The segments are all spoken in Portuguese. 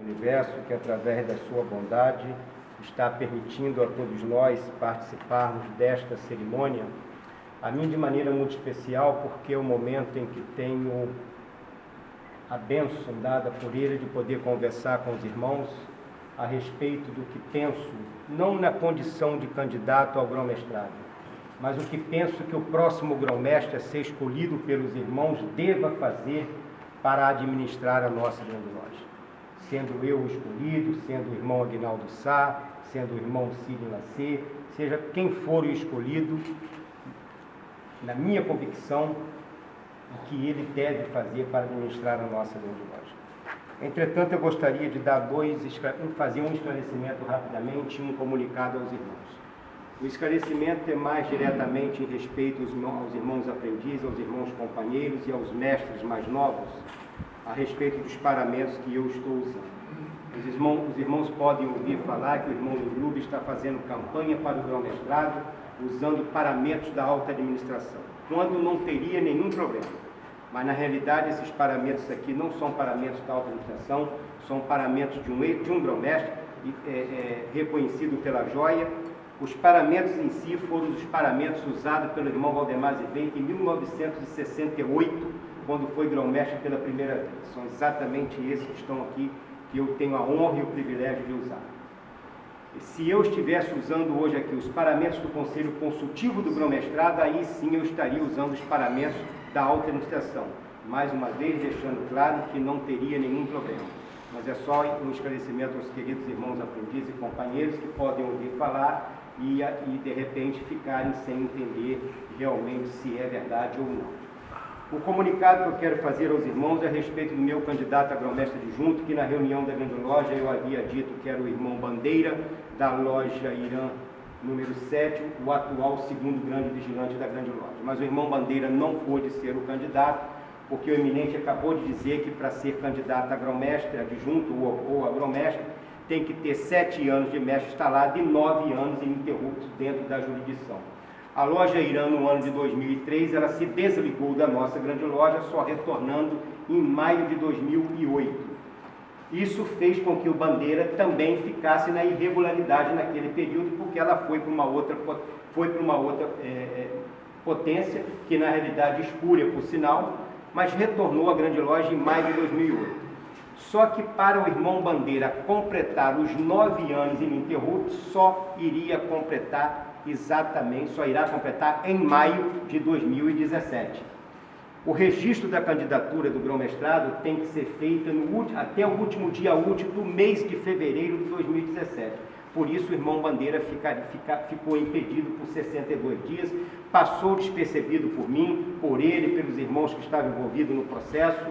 Universo, que através da sua bondade está permitindo a todos nós participarmos desta cerimônia, a mim de maneira muito especial, porque é o momento em que tenho a bênção dada por ele de poder conversar com os irmãos a respeito do que penso, não na condição de candidato ao grão-mestrado, mas o que penso que o próximo grão-mestre a ser escolhido pelos irmãos deva fazer para administrar a nossa grande loja. Sendo eu o escolhido, sendo o irmão Aguinaldo Sá, sendo o irmão Cílio Lacê, seja quem for o escolhido, na minha convicção, o que ele deve fazer para administrar a nossa grande loja. Entretanto, eu gostaria de dar fazer um esclarecimento rapidamente e um comunicado aos irmãos. O esclarecimento é mais diretamente em respeito aos irmãos aprendizes, aos irmãos companheiros e aos mestres mais novos, a respeito dos paramentos que eu estou usando. Os irmãos podem ouvir falar que o irmão Lube está fazendo campanha para o grão-mestrado usando paramentos da alta administração, quando não teria nenhum problema. Mas, na realidade, esses paramentos aqui não são paramentos da alta administração, são paramentos de um grão-mestre reconhecido pela joia. Os paramentos em si foram os paramentos usados pelo irmão Valdemar Zivente em 1968, quando foi grão-mestre pela primeira vez. São exatamente esses que estão aqui, que eu tenho a honra e o privilégio de usar. E se eu estivesse usando hoje aqui os paramentos do Conselho Consultivo do Grão-Mestrado, aí sim eu estaria usando os paramentos da alta administração. Mais uma vez, deixando claro que não teria nenhum problema. Mas é só um esclarecimento aos queridos irmãos aprendizes e companheiros que podem ouvir falar e de repente ficarem sem entender realmente se é verdade ou não. O comunicado que eu quero fazer aos irmãos é a respeito do meu candidato a grão-mestre adjunto, que na reunião da grande loja eu havia dito que era o irmão Bandeira, da loja Irã número 7, o atual segundo grande vigilante da grande loja. Mas o irmão Bandeira não pôde ser o candidato, porque o eminente acabou de dizer que para ser candidato a grão-mestre adjunto ou a grão-mestre, tem que ter 7 anos de mestre instalado e 9 anos ininterruptos dentro da jurisdição. A loja Irã, no ano de 2003, ela se desligou da nossa grande loja, só retornando em maio de 2008. Isso fez com que o Bandeira também ficasse na irregularidade naquele período, porque ela foi para uma outra potência, que na realidade espúria por sinal, mas retornou à grande loja em maio de 2008. Só que para o irmão Bandeira completar os 9 anos ininterruptos, só irá completar em maio de 2017. O registro da candidatura do grão-mestrado tem que ser feito até o último dia útil do mês de fevereiro de 2017. Por isso o irmão Bandeira ficou impedido por 62 dias, passou despercebido por mim, por ele, pelos irmãos que estavam envolvidos no processo,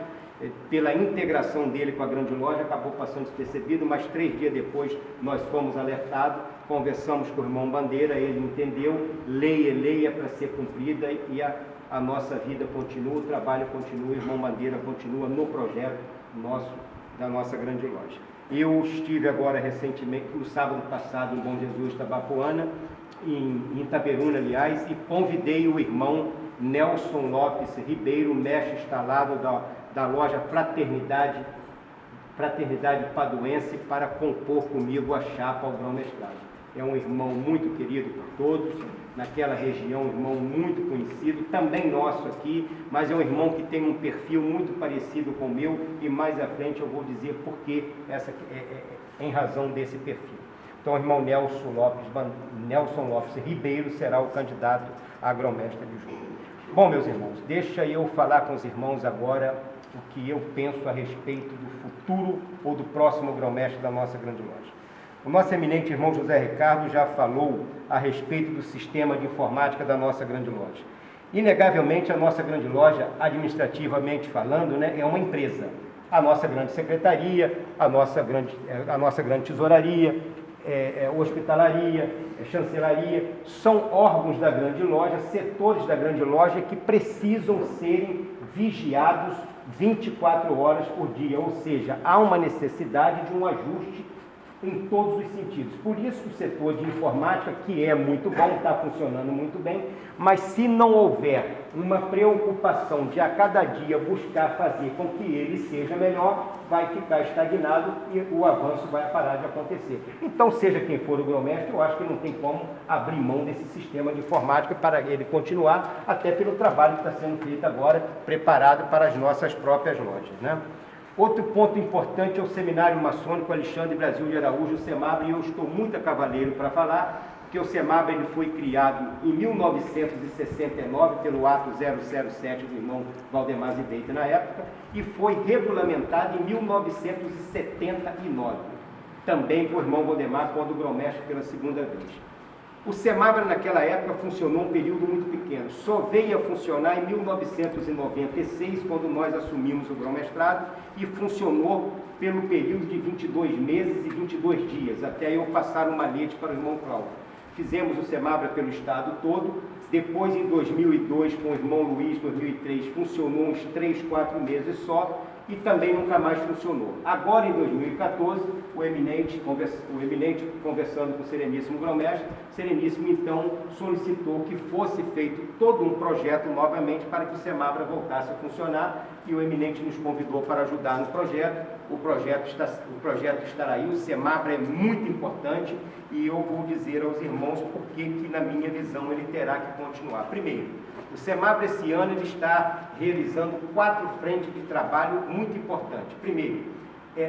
pela integração dele com a grande loja, acabou passando despercebido, mas 3 dias depois nós fomos alertados, conversamos com o irmão Bandeira, ele entendeu, leia para ser cumprida e a nossa vida continua, o trabalho continua, o irmão Bandeira continua no projeto da nossa grande loja. Eu estive agora recentemente, no sábado passado, em Bom Jesus, Tabapuana, em Itaperuna, aliás, e convidei o irmão Nelson Lopes Ribeiro, mestre instalado da loja Fraternidade Paduense, para compor comigo a chapa ao grão-mestrado. É um irmão muito querido por todos, naquela região, um irmão muito conhecido, também nosso aqui, mas é um irmão que tem um perfil muito parecido com o meu, e mais à frente eu vou dizer por que em razão desse perfil. Então, o irmão Nelson Lopes Ribeiro será o candidato a grão-mestre adjunto. Bom, meus irmãos, deixa eu falar com os irmãos agora o que eu penso a respeito do futuro ou do próximo grão-mestre da nossa grande loja. O nosso eminente irmão José Ricardo já falou a respeito do sistema de informática da nossa grande loja. Inegavelmente, a nossa grande loja, administrativamente falando, é uma empresa. A nossa grande secretaria, a nossa grande tesouraria, hospitalaria, chancelaria, são órgãos da grande loja, setores da grande loja que precisam serem vigiados 24 horas por dia, ou seja, há uma necessidade de um ajuste em todos os sentidos. Por isso o setor de informática, que é muito bom, está funcionando muito bem, mas se não houver uma preocupação de a cada dia buscar fazer com que ele seja melhor, vai ficar estagnado e o avanço vai parar de acontecer. Então, seja quem for o grão-mestre, eu acho que não tem como abrir mão desse sistema de informática para ele continuar, até pelo trabalho que está sendo feito agora, preparado para as nossas próprias lojas, né? Outro ponto importante é o Seminário Maçônico Alexandre Brasil de Araújo, o SEMABRA, e eu estou muito a cavaleiro para falar, porque o SEMABRA ele foi criado em 1969 pelo ato 007 do irmão Valdemar Zideita na época, e foi regulamentado em 1979, também por irmão Valdemar, quando grão-mestre pela segunda vez. O SEMABRA naquela época funcionou um período muito pequeno, só veio a funcionar em 1996, quando nós assumimos o grão-mestrado, e funcionou pelo período de 22 meses e 22 dias, até eu passar uma malhete para o irmão Cláudio. Fizemos o SEMABRA pelo estado todo, depois em 2002, com o irmão Luiz, 2003, funcionou uns 3, 4 meses só, e também nunca mais funcionou. Agora, em 2014, o eminente conversando com o Sereníssimo Grão-Mestre, Sereníssimo então solicitou que fosse feito todo um projeto novamente para que o SEMABRA voltasse a funcionar, e o eminente nos convidou para ajudar no projeto. O projeto estará aí, o SEMABRA é muito importante, e eu vou dizer aos irmãos por que na minha visão ele terá que continuar. Primeiro, o SEMABRA esse ano ele está realizando 4 frentes de trabalho muito importantes. Primeiro,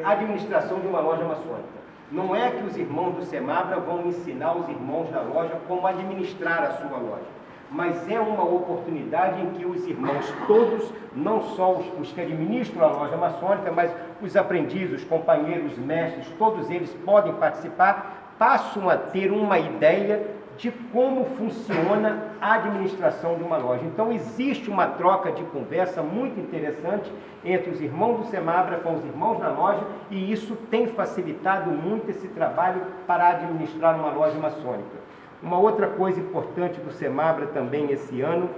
a administração de uma loja maçônica. Não é que os irmãos do SEMABRA vão ensinar os irmãos da loja como administrar a sua loja, mas é uma oportunidade em que os irmãos todos, não só os que administram a loja maçônica, mas os aprendizes, os companheiros, os mestres, todos eles podem participar, passam a ter uma ideia de como funciona a administração de uma loja. Então, existe uma troca de conversa muito interessante entre os irmãos do SEMABRA com os irmãos da loja, e isso tem facilitado muito esse trabalho para administrar uma loja maçônica. Uma outra coisa importante do SEMABRA também esse ano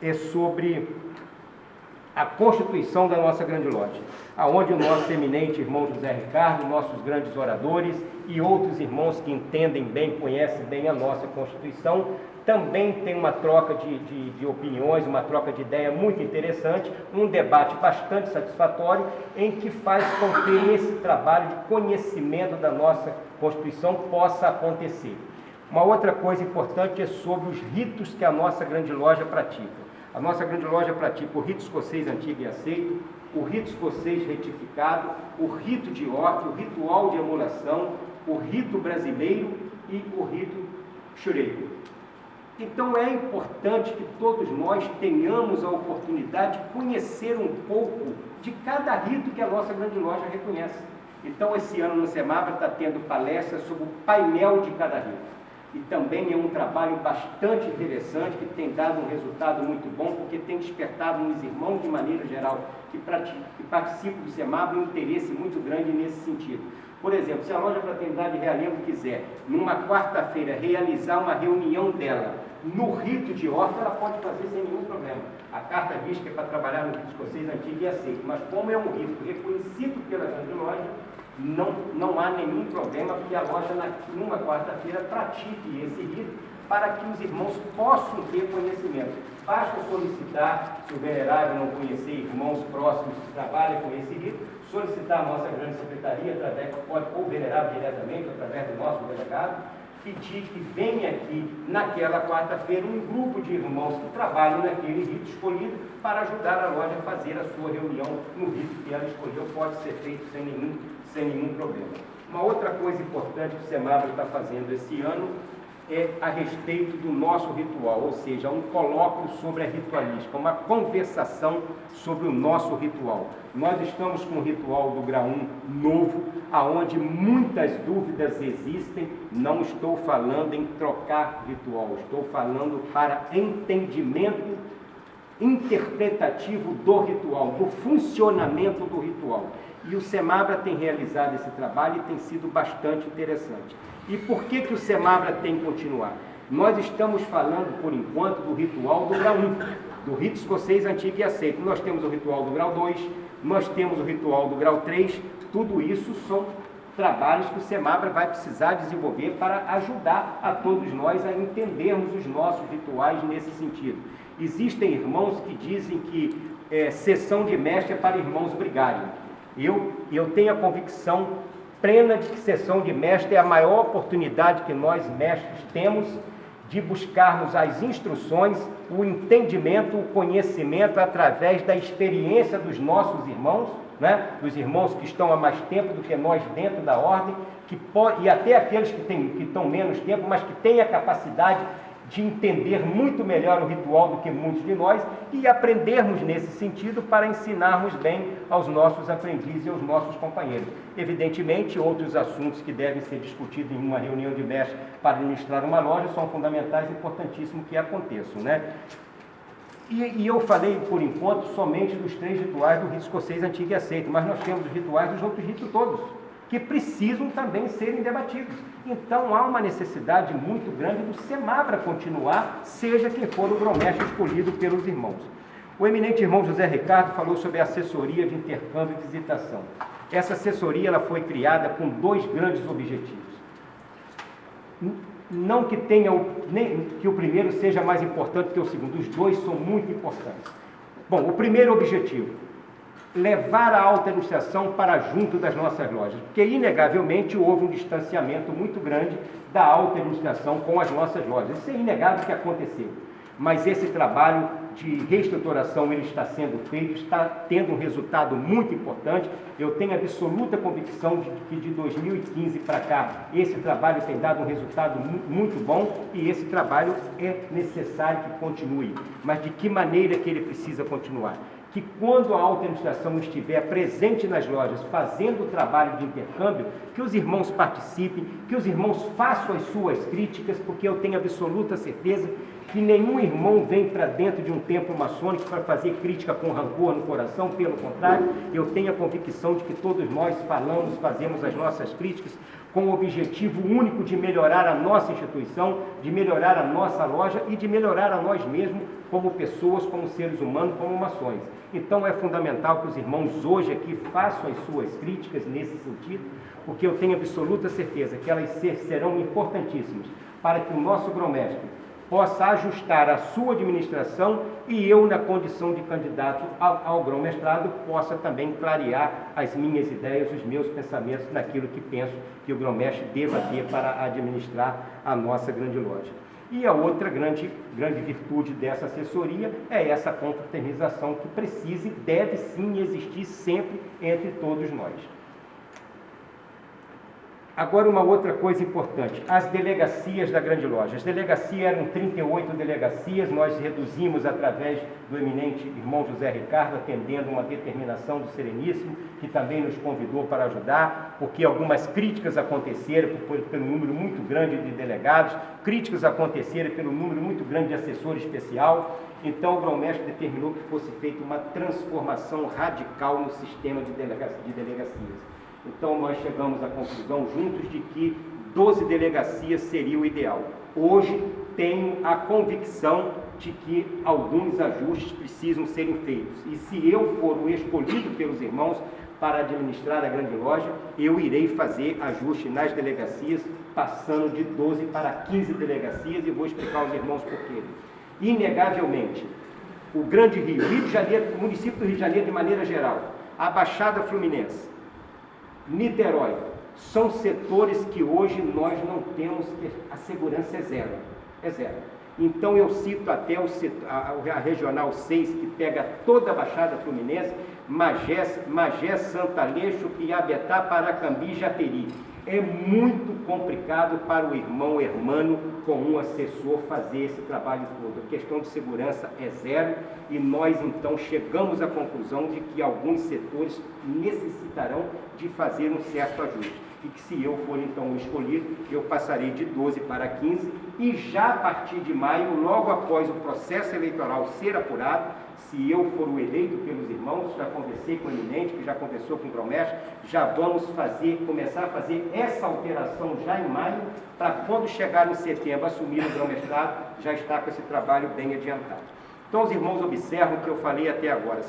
é sobre a constituição da nossa grande loja, aonde o nosso eminente irmão José Ricardo, nossos grandes oradores e outros irmãos que entendem bem, conhecem bem a nossa Constituição, também tem uma troca de opiniões, uma troca de ideia muito interessante, um debate bastante satisfatório, em que faz com que esse trabalho de conhecimento da nossa Constituição possa acontecer. Uma outra coisa importante é sobre os ritos que a nossa grande loja pratica. A nossa grande loja pratica o rito escocês antigo e aceito, o rito escocês retificado, o rito de ordem, o ritual de emulação, o rito brasileiro e o rito xureiro. Então é importante que todos nós tenhamos a oportunidade de conhecer um pouco de cada rito que a nossa grande loja reconhece. Então esse ano no SEMABRA está tendo palestras sobre o painel de cada rito. E também é um trabalho bastante interessante, que tem dado um resultado muito bom, porque tem despertado nos irmãos, de maneira geral, que participam do SEMABRA, um interesse muito grande nesse sentido. Por exemplo, se a loja Fraternidade Realengo quiser, numa quarta-feira, realizar uma reunião dela no rito de horta, ela pode fazer sem nenhum problema. A carta diz que é para trabalhar no rito escocês antigo e aceito, mas como é um rito reconhecido pela grande loja, não há nenhum problema que a loja, numa quarta-feira, pratique esse rito para que os irmãos possam ter conhecimento. Basta solicitar, se o venerável não conhecer irmãos próximos que trabalham com esse rito, solicitar a nossa grande secretaria, através, ou o venerável diretamente, através do nosso delegado, pedir que venha aqui naquela quarta-feira um grupo de irmãos que trabalham naquele rito escolhido para ajudar a loja a fazer a sua reunião no rito que ela escolheu, pode ser feito sem nenhum problema. Uma outra coisa importante que o SEMABRA está fazendo esse ano é a respeito do nosso ritual, ou seja, um colóquio sobre a ritualística, uma conversação sobre o nosso ritual. Nós estamos com o ritual do grau 1 novo, aonde muitas dúvidas existem. Não estou falando em trocar ritual, estou falando para entendimento interpretativo do ritual, do funcionamento do ritual. E o SEMABRA tem realizado esse trabalho e tem sido bastante interessante. E por que o SEMABRA tem que continuar? Nós estamos falando, por enquanto, do ritual do grau 1, do rito escocês antigo e aceito. Nós temos o ritual do grau 2, nós temos o ritual do grau 3, tudo isso são trabalhos que o Semabra vai precisar desenvolver para ajudar a todos nós a entendermos os nossos rituais nesse sentido. Existem irmãos que dizem que sessão de mestre é para irmãos brigarem. Eu tenho a convicção plena de que sessão de mestre é a maior oportunidade que nós mestres temos de buscarmos as instruções, o entendimento, o conhecimento através da experiência dos nossos irmãos, né? Dos irmãos que estão há mais tempo do que nós dentro da ordem, e até aqueles que estão menos tempo, mas que têm a capacidade de entender muito melhor o ritual do que muitos de nós e aprendermos nesse sentido para ensinarmos bem aos nossos aprendizes e aos nossos companheiros. Evidentemente, outros assuntos que devem ser discutidos em uma reunião de mestres para administrar uma loja são fundamentais e importantíssimos que aconteçam, né? E eu falei, por enquanto, somente dos 3 rituais do rito escocês antigo e aceito, mas nós temos os rituais dos outros ritos todos, que precisam também serem debatidos. Então, há uma necessidade muito grande do Semabra continuar, seja quem for o grão-mestre escolhido pelos irmãos. O eminente irmão José Ricardo falou sobre a assessoria de intercâmbio e visitação. Essa assessoria ela foi criada com 2 grandes objetivos. Não que nem que o primeiro seja mais importante que o segundo, os 2 são muito importantes. Bom, o primeiro objetivo, levar a alta administração para junto das nossas lojas, porque inegavelmente houve um distanciamento muito grande da alta administração com as nossas lojas. Isso é inegável que aconteceu, mas esse trabalho de reestruturação ele está sendo feito, está tendo um resultado muito importante. Eu tenho absoluta convicção de que de 2015 para cá esse trabalho tem dado um resultado muito bom e esse trabalho é necessário que continue. Mas de que maneira que ele precisa continuar? Que quando a alta administração estiver presente nas lojas, fazendo o trabalho de intercâmbio, que os irmãos participem, que os irmãos façam as suas críticas, porque eu tenho absoluta certeza que nenhum irmão vem para dentro de um templo maçônico para fazer crítica com rancor no coração, pelo contrário, eu tenho a convicção de que todos nós fazemos as nossas críticas com o objetivo único de melhorar a nossa instituição, de melhorar a nossa loja e de melhorar a nós mesmos como pessoas, como seres humanos, como maçons. Então é fundamental que os irmãos hoje aqui façam as suas críticas nesse sentido, porque eu tenho absoluta certeza que elas serão importantíssimas para que o nosso grão-mestre possa ajustar a sua administração e eu, na condição de candidato ao grão-mestrado, possa também clarear as minhas ideias, os meus pensamentos naquilo que penso que o grão-mestre deva ter para administrar a nossa grande loja. E a outra grande virtude dessa assessoria é essa confraternização que precisa e deve sim existir sempre entre todos nós. Agora, uma outra coisa importante, as delegacias da grande loja. As delegacias eram 38 delegacias, nós reduzimos através do eminente irmão José Ricardo, atendendo uma determinação do Sereníssimo, que também nos convidou para ajudar, porque algumas críticas aconteceram pelo número muito grande de delegados, críticas aconteceram pelo número muito grande de assessor especial. Então, o grão-mestre determinou que fosse feita uma transformação radical no sistema de delegacias. Então, nós chegamos à conclusão juntos de que 12 delegacias seria o ideal. Hoje, tenho a convicção de que alguns ajustes precisam serem feitos. E se eu for o escolhido pelos irmãos para administrar a grande loja, eu irei fazer ajuste nas delegacias, passando de 12 para 15 delegacias, e vou explicar aos irmãos por quê. Inegavelmente, o Grande Rio, Rio de Janeiro, o município do Rio de Janeiro de maneira geral, a Baixada Fluminense, Niterói, são setores que hoje nós não temos, a segurança é zero. Então eu cito até a Regional 6, que pega toda a Baixada Fluminense, Magé, Santo Aleixo, Piabetá, Paracambi e Japeri. É muito complicado para o irmão hermano com um assessor fazer esse trabalho todo. A questão de segurança é zero e nós então chegamos à conclusão de que alguns setores necessitarão de fazer um certo ajuste. E que se eu for então o escolhido, eu passarei de 12 para 15 e já a partir de maio, logo após o processo eleitoral ser apurado, se eu for o eleito pelos irmãos, já conversei com o eminente, que já conversou com o grão-mestre, já vamos começar a fazer essa alteração já em maio, para quando chegar em setembro, assumir o grão-mestrado, já está com esse trabalho bem adiantado. Então os irmãos observam o que eu falei até agora,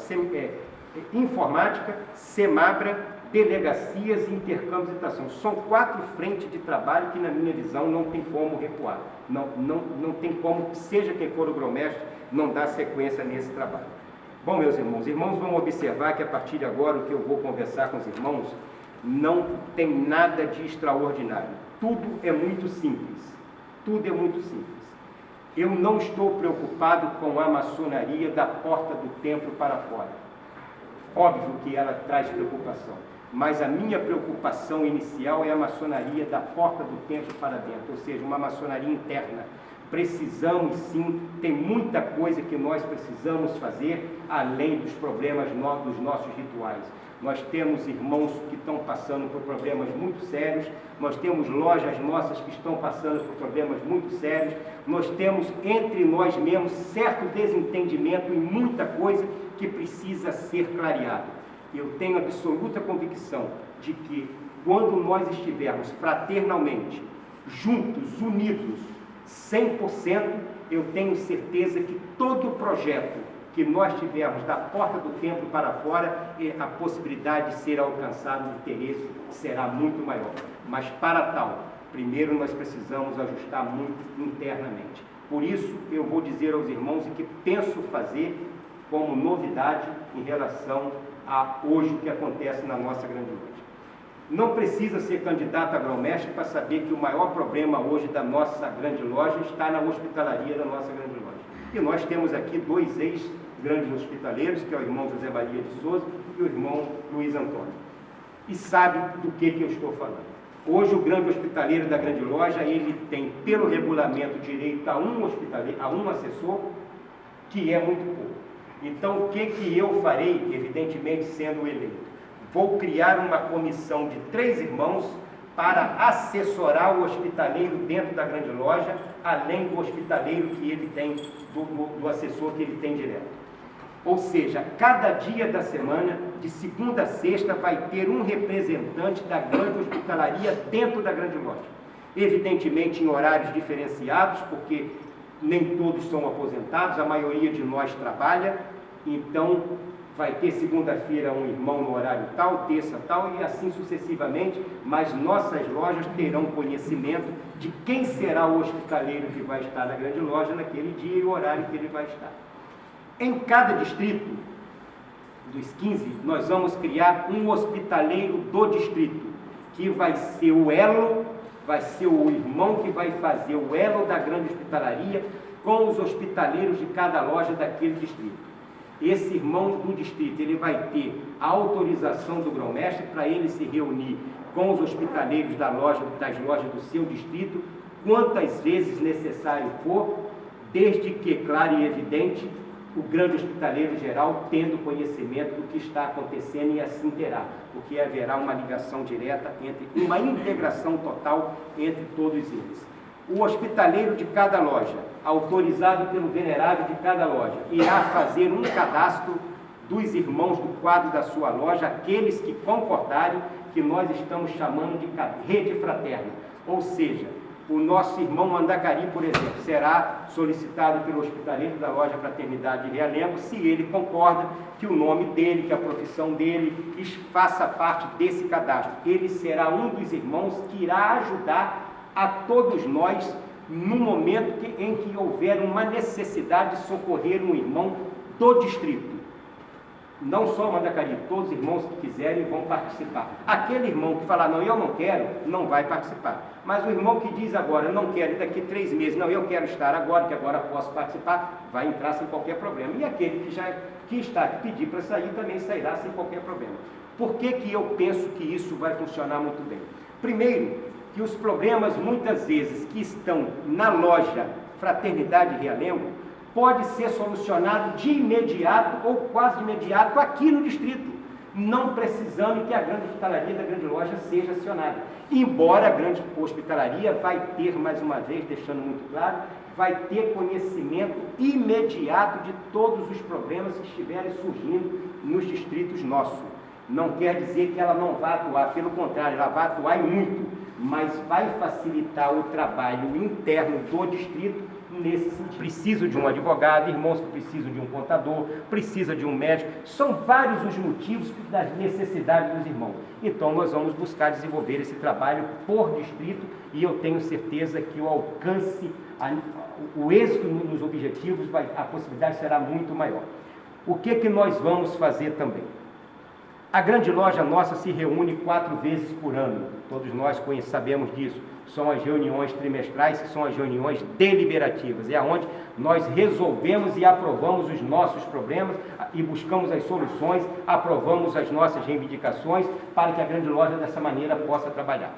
informática, Semabra, delegacias e intercâmbios de estação. São 4 frentes de trabalho que, na minha visão, não tem como recuar. Não tem como, seja quem for o grão-mestre, não dar sequência nesse trabalho. Bom, meus irmãos vão observar que a partir de agora o que eu vou conversar com os irmãos não tem nada de extraordinário. Tudo é muito simples. Tudo é muito simples. Eu não estou preocupado com a maçonaria da porta do templo para fora. Óbvio que ela traz preocupação, mas a minha preocupação inicial é a maçonaria da porta do templo para dentro, ou seja, uma maçonaria interna. Precisamos sim, tem muita coisa que nós precisamos fazer, além dos problemas dos nossos rituais. Nós temos irmãos que estão passando por problemas muito sérios, nós temos lojas nossas que estão passando por problemas muito sérios, nós temos entre nós mesmos certo desentendimento em muita coisa que precisa ser clareado. Eu tenho absoluta convicção de que quando nós estivermos fraternalmente, juntos, unidos, 100%, eu tenho certeza que todo projeto que nós tivermos da porta do templo para fora, a possibilidade de ser alcançado o interesse será muito maior. Mas para tal, primeiro nós precisamos ajustar muito internamente. Por isso, eu vou dizer aos irmãos o que penso fazer como novidade em relação a hoje o que acontece na nossa grande loja. Não precisa ser candidato a grão-mestre para saber que o maior problema hoje da nossa grande loja está na hospitalaria da nossa grande loja. E nós temos aqui 2 ex-grandes hospitaleiros, que é o irmão José Maria de Souza e o irmão Luiz Antônio. E sabe do que eu estou falando. Hoje o grande hospitaleiro da grande loja, ele tem pelo regulamento direito a um hospitaleiro, a um assessor, que é muito pouco. Então o que eu farei, evidentemente sendo eleito? Vou criar uma comissão de 3 irmãos para assessorar o hospitaleiro dentro da grande loja, além do hospitaleiro que ele tem, do assessor que ele tem direto. Ou seja, cada dia da semana, de segunda a sexta, vai ter um representante da grande hospitalaria dentro da grande loja. Evidentemente em horários diferenciados, porque nem todos são aposentados, a maioria de nós trabalha, então vai ter segunda-feira um irmão no horário tal, terça tal e assim sucessivamente, mas nossas lojas terão conhecimento de quem será o hospitaleiro que vai estar na grande loja naquele dia e o horário que ele vai estar. Em cada distrito, dos 15, nós vamos criar um hospitaleiro do distrito, que vai ser o elo, vai ser o irmão que vai fazer o elo da grande hospitalaria com os hospitaleiros de cada loja daquele distrito. Esse irmão do distrito, ele vai ter a autorização do grão-mestre para ele se reunir com os hospitaleiros das lojas do seu distrito, quantas vezes necessário for, desde que, claro e evidente, o grande hospitaleiro geral tendo conhecimento do que está acontecendo e assim terá, porque haverá uma ligação direta, uma integração total entre todos eles. O hospitaleiro de cada loja, autorizado pelo venerável de cada loja, irá fazer um cadastro dos irmãos do quadro da sua loja, aqueles que concordarem, que nós estamos chamando de rede fraterna. Ou seja, o nosso irmão Mandacari, por exemplo, será solicitado pelo hospitaleiro da loja Fraternidade de Realengo, se ele concorda que o nome dele, que a profissão dele faça parte desse cadastro. Ele será um dos irmãos que irá ajudar a todos nós no momento em que houver uma necessidade de socorrer um irmão do distrito. Não só o Mandacari, todos os irmãos que quiserem vão participar. Aquele irmão que falar, não, eu não quero, não vai participar. Mas o irmão que diz agora, eu não quero, daqui 3 meses, não, eu quero estar agora, que agora posso participar, vai entrar sem qualquer problema. E aquele que está que pedir para sair, também sairá sem qualquer problema. Por que eu penso que isso vai funcionar muito bem? Primeiro, que os problemas, muitas vezes, que estão na loja Fraternidade Realengo, pode ser solucionado de imediato ou quase de imediato aqui no distrito, não precisando que a grande hospitalaria da grande loja seja acionada. Embora a grande hospitalaria vai ter, mais uma vez, deixando muito claro, vai ter conhecimento imediato de todos os problemas que estiverem surgindo nos distritos nossos. Não quer dizer que ela não vai atuar, pelo contrário, ela vai atuar muito, mas vai facilitar o trabalho interno do distrito nesse sentido. Preciso de um advogado, irmãos que precisam de um contador, precisa de um médico. São vários os motivos das necessidades dos irmãos. Então, nós vamos buscar desenvolver esse trabalho por distrito e eu tenho certeza que o alcance, o êxito nos objetivos, a possibilidade será muito maior. O que nós vamos fazer também? A grande loja nossa se reúne 4 vezes por ano. Todos nós sabemos disso. São as reuniões trimestrais, que são as reuniões deliberativas. É onde nós resolvemos e aprovamos os nossos problemas e buscamos as soluções, aprovamos as nossas reivindicações para que a grande loja dessa maneira possa trabalhar.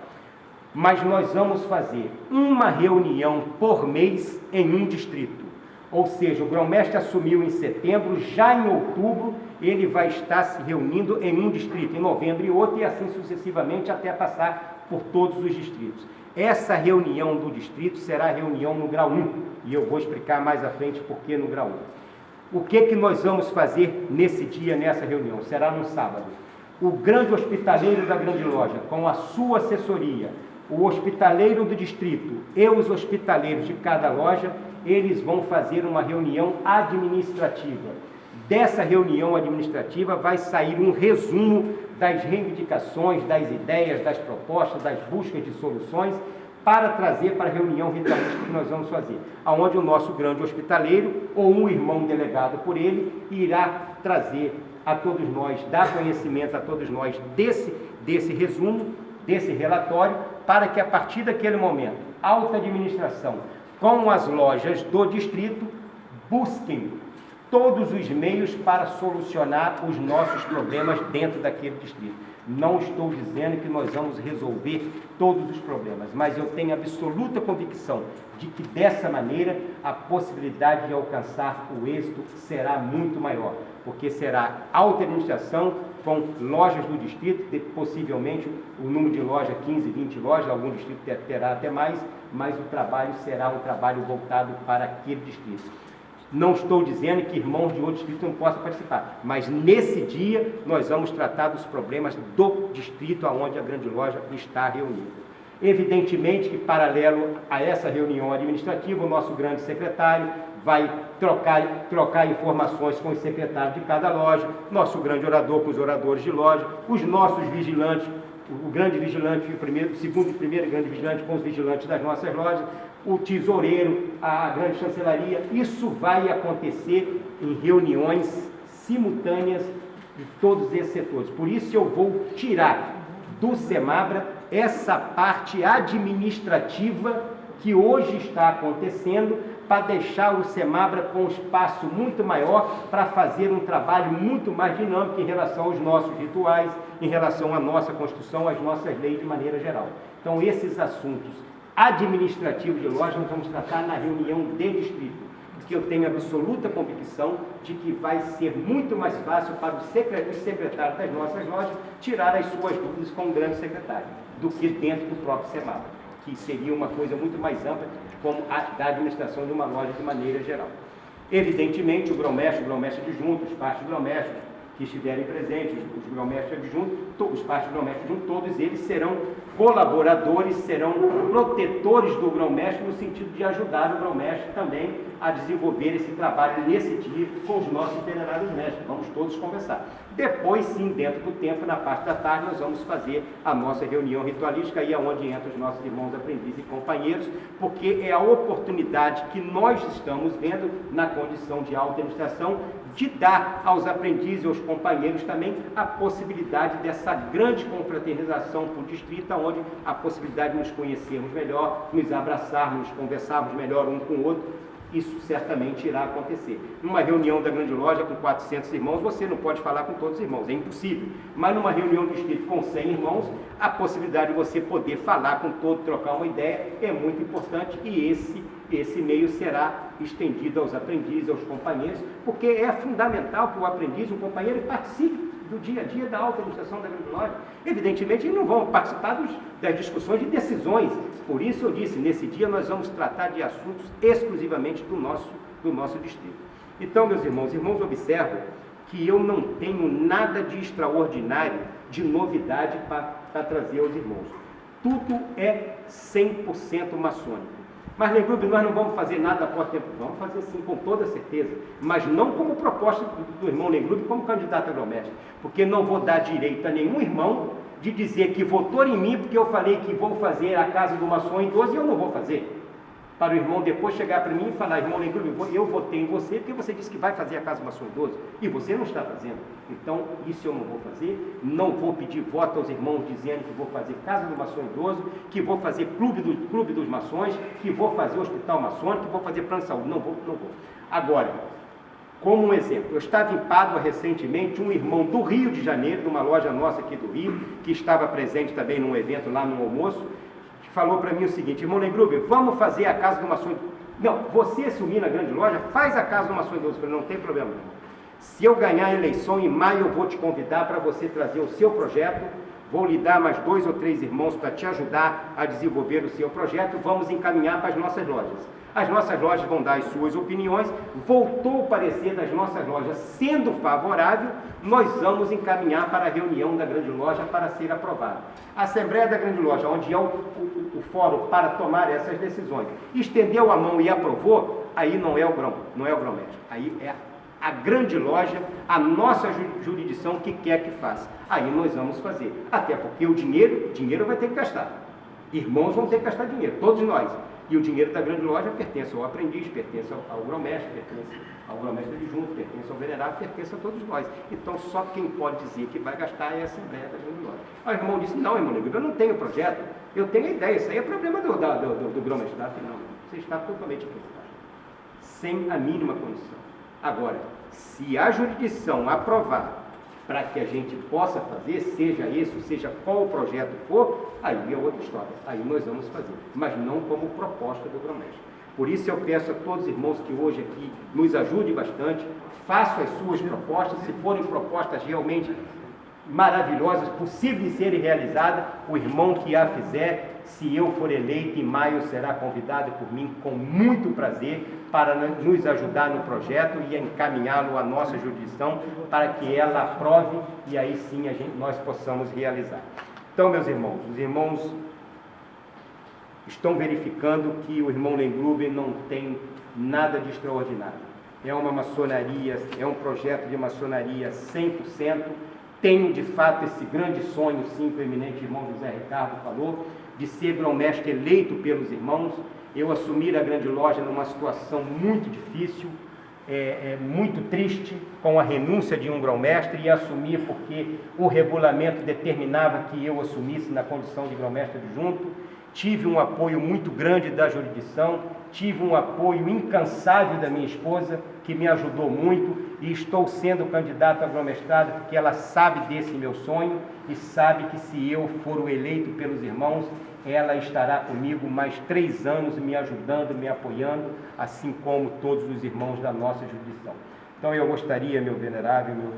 Mas nós vamos fazer uma reunião por mês em um distrito. Ou seja, o grão-mestre assumiu em setembro, já em outubro ele vai estar se reunindo em um distrito, em novembro em outro e assim sucessivamente até passar por todos os distritos. Essa reunião do distrito será a reunião no grau 1 e eu vou explicar mais à frente por que no grau 1. O que nós vamos fazer nesse dia, nessa reunião? Será no sábado. O grande hospitaleiro da grande loja, com a sua assessoria, o hospitaleiro do distrito e os hospitaleiros de cada loja, eles vão fazer uma reunião administrativa. Dessa reunião administrativa vai sair um resumo das reivindicações, das ideias, das propostas, das buscas de soluções, para trazer para a reunião ritualística que nós vamos fazer, onde o nosso grande hospitaleiro, ou um irmão delegado por ele, irá trazer a todos nós, dar conhecimento a todos nós desse resumo, desse relatório, para que a partir daquele momento, a alta administração, com as lojas do distrito, busquem todos os meios para solucionar os nossos problemas dentro daquele distrito. Não estou dizendo que nós vamos resolver todos os problemas, mas eu tenho absoluta convicção de que dessa maneira a possibilidade de alcançar o êxito será muito maior, porque será alta administração com lojas do distrito, possivelmente o número de lojas, 15, 20 lojas, algum distrito terá até mais, mas o trabalho será um trabalho voltado para aquele distrito. Não estou dizendo que irmãos de outro distrito não possam participar, mas nesse dia nós vamos tratar dos problemas do distrito onde a grande loja está reunida. Evidentemente que, paralelo a essa reunião administrativa, o nosso grande secretário vai trocar informações com os secretários de cada loja, nosso grande orador com os oradores de loja, os nossos vigilantes, o grande vigilante, o segundo e primeiro grande vigilante com os vigilantes das nossas lojas, o tesoureiro, a grande chancelaria. Isso vai acontecer em reuniões simultâneas de todos esses setores. Por isso eu vou tirar do Semabra essa parte administrativa que hoje está acontecendo, para deixar o Semabra com um espaço muito maior para fazer um trabalho muito mais dinâmico em relação aos nossos rituais, em relação à nossa Constituição, às nossas leis de maneira geral. Então, esses assuntos administrativos de loja nós vamos tratar na reunião de distrito, porque eu tenho absoluta convicção de que vai ser muito mais fácil para os secretários das nossas lojas tirar as suas dúvidas com o grande secretário, do que dentro do próprio Semabra, que seria uma coisa muito mais ampla, como a da administração de uma loja de maneira geral. Evidentemente, o grão-mestre adjunto, os partes grão-mestres que estiverem presentes, os grão-mestres adjuntos, os partes grão-mestres adjuntos, todos eles serão colaboradores, serão protetores do grão-mestre, no sentido de ajudar o grão-mestre também a desenvolver esse trabalho nesse dia com os nossos veneráveis mestres. Vamos todos conversar. Depois, sim, dentro do tempo, na parte da tarde, nós vamos fazer a nossa reunião ritualística, aí é onde entram os nossos irmãos aprendizes e companheiros, porque é a oportunidade que nós estamos vendo na condição de alta administração de dar aos aprendizes e aos companheiros também a possibilidade dessa grande confraternização por distrito, onde a possibilidade de nos conhecermos melhor, nos abraçarmos, nos conversarmos melhor um com o outro. Isso certamente irá acontecer. Numa reunião da grande loja com 400 irmãos, você não pode falar com todos os irmãos, é impossível. Mas numa reunião do distrito com 100 irmãos, a possibilidade de você poder falar com todos, trocar uma ideia, é muito importante, e esse meio será estendido aos aprendizes, aos companheiros, porque é fundamental que o aprendiz, o companheiro, participe do dia a dia da alta administração da grande loja. Evidentemente, eles não vão participar das discussões de decisões. Por isso eu disse, nesse dia nós vamos tratar de assuntos exclusivamente do nosso distrito. Então, meus irmãos observam que eu não tenho nada de extraordinário, de novidade para trazer aos irmãos. Tudo é 100% maçônico. Mas, Lengrube, nós não vamos fazer nada após tempo. Vamos fazer sim, com toda certeza. Mas não como proposta do irmão Lengrube, como candidato agromestre. Porque não vou dar direito a nenhum irmão de dizer que votou em mim porque eu falei que vou fazer a casa do maçom idoso e eu não vou fazer. Para o irmão depois chegar para mim e falar, irmão Lengrube, eu votei em você porque você disse que vai fazer a casa do maçom idoso e você não está fazendo. Então, isso eu não vou fazer, não vou pedir voto aos irmãos dizendo que vou fazer casa do maçom idoso, que vou fazer clube dos maçons, que vou fazer hospital maçônico, que vou fazer plano de saúde. Não vou. Agora, como um exemplo, eu estava em Pádua recentemente, um irmão do Rio de Janeiro, de uma loja nossa aqui do Rio, que estava presente também num evento lá no almoço, falou para mim o seguinte, irmão Lengrube, vamos fazer a casa do maçom idoso. Não, você assumir na grande loja, faz a casa do maçom idoso. Eu falei, não tem problema, irmão. Se eu ganhar a eleição em maio, eu vou te convidar para você trazer o seu projeto, vou lhe dar mais 2 ou 3 irmãos para te ajudar a desenvolver o seu projeto, vamos encaminhar para as nossas lojas. As nossas lojas vão dar as suas opiniões, voltou o parecer das nossas lojas sendo favorável, nós vamos encaminhar para a reunião da grande loja para ser aprovado. A Assembleia da Grande Loja, onde é o fórum para tomar essas decisões, estendeu a mão e aprovou, aí não é o grão-mestre, aí é a grande loja, a nossa jurisdição que quer que faça. Aí nós vamos fazer, até porque o dinheiro vai ter que gastar. Irmãos vão ter que gastar dinheiro, todos nós. E o dinheiro da grande loja pertence ao aprendiz, pertence ao grão-mestre, pertence ao grão-mestre adjunto, pertence ao venerável, pertence a todos nós. Então, só quem pode dizer que vai gastar é a Assembleia da grande loja. Aí o irmão disse, não, irmão Lengrube, eu não tenho projeto, eu tenho a ideia, isso aí é problema do grão-mestrado. Não, você está totalmente equivocado, sem a mínima condição. Agora, se a jurisdição aprovar para que a gente possa fazer, seja esse, seja qual o projeto for, aí é outra história, aí nós vamos fazer, mas não como proposta do grão-mestre. Por isso eu peço a todos os irmãos que hoje aqui nos ajudem bastante, façam as suas propostas, se forem propostas realmente maravilhosas, possíveis de serem realizadas, o irmão que a fizer, se eu for eleito em maio, será convidado por mim com muito prazer para nos ajudar no projeto e encaminhá-lo à nossa jurisdição para que ela aprove e aí sim nós possamos realizar. Então, meus irmãos, os irmãos estão verificando que o irmão Lengrube não tem nada de extraordinário. É uma maçonaria, é um projeto de maçonaria 100%. Tenho, de fato, esse grande sonho, sim, que o eminente irmão José Ricardo falou, de ser grão-mestre eleito pelos irmãos. Eu assumir a grande loja numa situação muito difícil, muito triste, com a renúncia de um grão-mestre, e assumir porque o regulamento determinava que eu assumisse na condição de grão-mestre adjunto. Tive um apoio muito grande da jurisdição, tive um apoio incansável da minha esposa, que me ajudou muito, e estou sendo candidato a grão-mestrado porque ela sabe desse meu sonho e sabe que se eu for o eleito pelos irmãos, ela estará comigo mais 3 anos me ajudando, me apoiando, assim como todos os irmãos da nossa jurisdição. Então eu gostaria, meu venerável, meu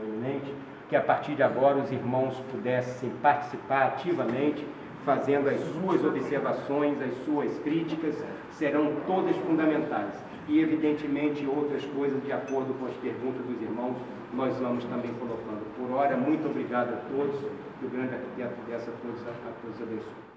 eminente, que a partir de agora os irmãos pudessem participar ativamente, fazendo as suas observações, as suas críticas, serão todas fundamentais. E, evidentemente, outras coisas, de acordo com as perguntas dos irmãos, nós vamos também colocando. Por hora, muito obrigado a todos, que o grande arquiteto dessa a todos abençoe.